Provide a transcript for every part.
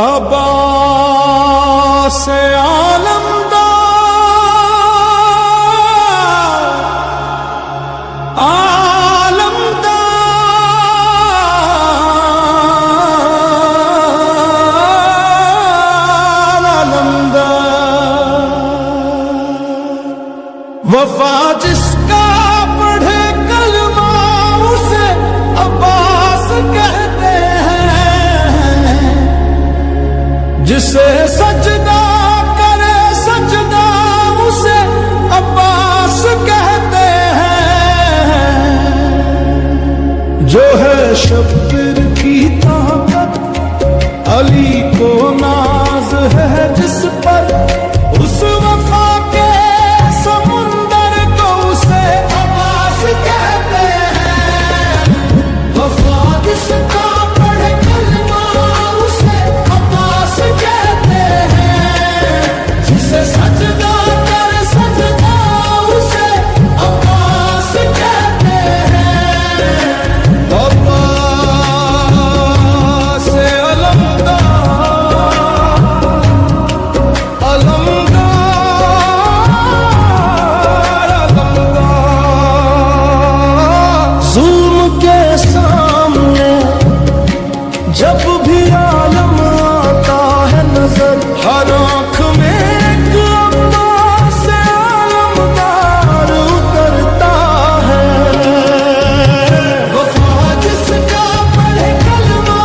अब्बास आलमदार वफा जिसका पढ़े कलमा उसे अब्बास कहते हैं, जिसे सजदा करे सजदा उसे अब्बास कहते हैं। जो है शब्बीर की ताकत अली को नाज है जिस पर, उस वफा के समुंदर को उसे अब्बास कहते हैं। वफा जिसका पढ़े कलमा उसे अब्बास कहते हैं, जिसे सजदा कर सजदा उसे अब्बास कहते हैं। अब्बास जुल्म के सामने जब भी आलम आता है नजर, हर आंख में एक अब्बास आलमदार उतरता है। वफा जिसका पढ़े कलमा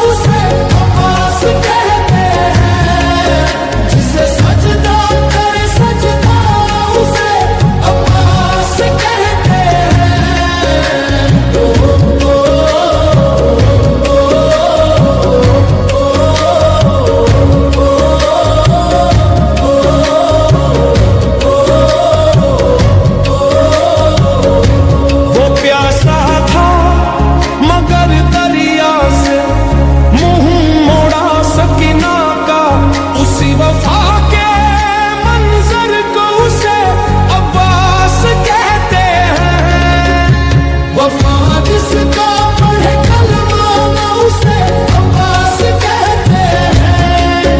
उसे अब्बास कहते हैं, जिसे सजदा करे सजदा उसे अब्बास कहते हैं। वो प्यासा था मगर दरिया से मुंह मोड़ा सकीना का, उसी वफा के मंजर को उसे अब्बास कहते हैं। वफा जिसका पढ़े कलमा उसे अब्बास कहते हैं,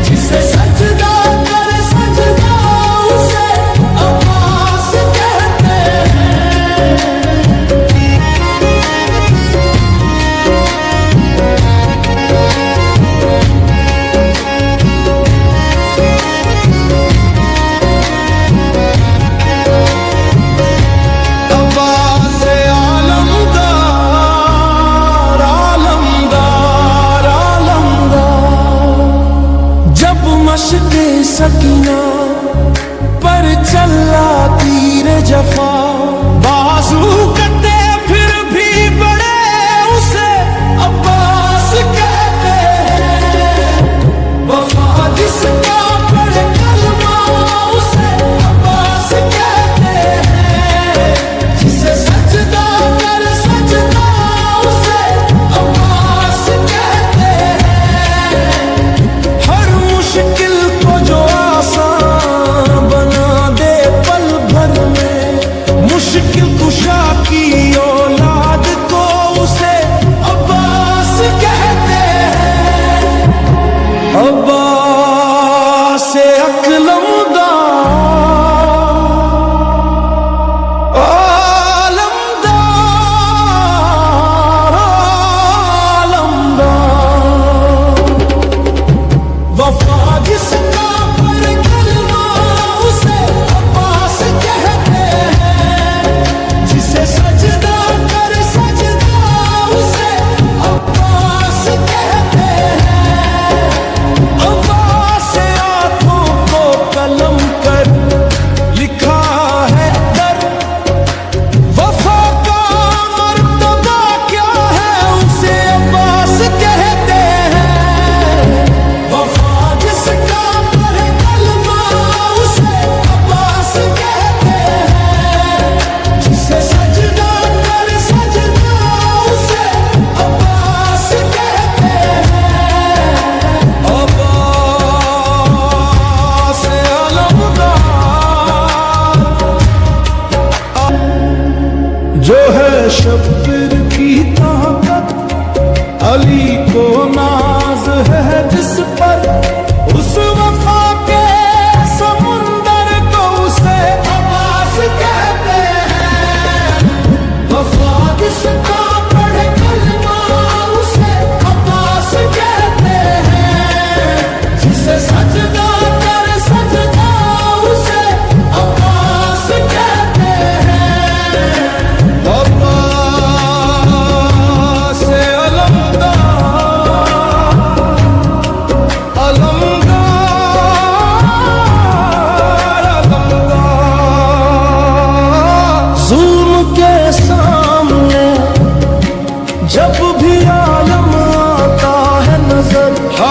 जिसे सजदा करे सजदा उसे अब्बास कहते हैं। अब्बास आलमदार आलमदार आलमदार। जब मशक़े सकीना पर चला तीर जफा, बाजू कटे फिर भी बड़े उसे अब्बास कहते हैं। वफा जिसका पढ़े कलमा उसे अब्बास कहते हैं, जिसे सजदा कर सजदा उसे अब्बास कहते हैं। हर मुश्किल को जो आसान बना दे पल भर में, मुश्किल कुशा की औलाद को उसे अब्बास कहते हैं। अब्बास अकलमदार आलमदार आलमदार। वफा जिसका पढ़े कलमा उसे अब्बास कहते हैं, जिसे सजदा कर सजदा उसे अब्बास कहते हैं।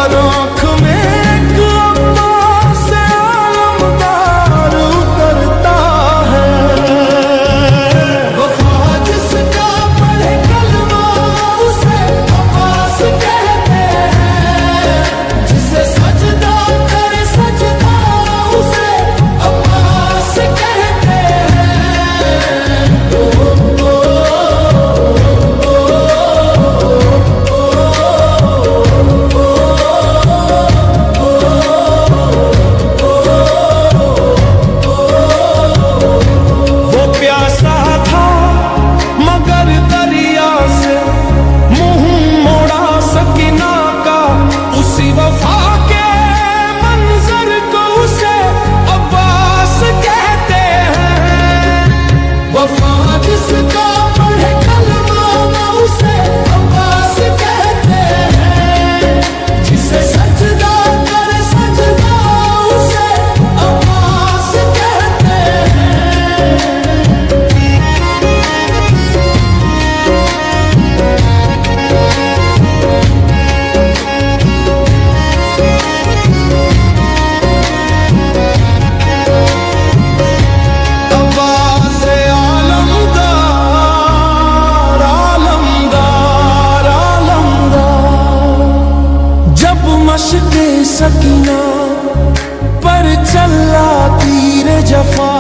हर आँख में एक अब्बास आलमदार उतरता है। वफा जिसका पढ़े कलमा उसे अब्बास कहते हैं, जिसे सजदा करे सजदा उसे अब्बास कहते हैं। वो प्यासा था मगर दरिया से मुंह मोड़ा सकीना का, उसी वफा के मंजर को उसे अब्बास कहते हैं। वफा जिसका पढ़े कलमा उसे अब्बास कहते हैं, जिसे सजदा करे सजदा उसे अब्बास कहते हैं। अब्बास आलमदार आलमदार आलमदार। जब मशक़े सकीना पर चला तीर जफा,